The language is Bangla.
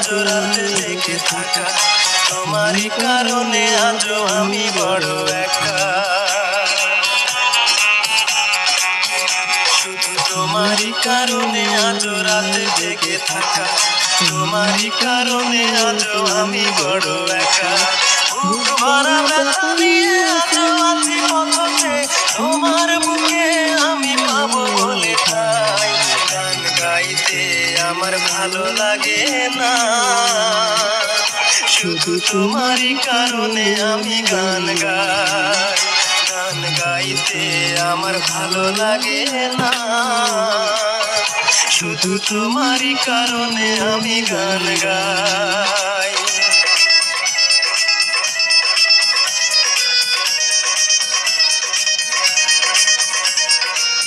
আজ রাতে জেগে থাকা, তোমারই কারণে আজ আমি বড় একা। শুধু তোমারই কারণে আজ রাতে জেগে থাকা, তোমারই কারণে আজ আমি বড় একা। বুক ভরা ব্যথা নিয়ে আজ আছি পথে, তোমার বুকে আমি পাবো বলে ঠাই। গান গাইতে আমার ভালো লাগে না, শুধু তোমারই কারণে আমি গান গাই। গান গাইতে আমার ভালো লাগে না, শুধু তোমারই কারণে আমি গান গাই।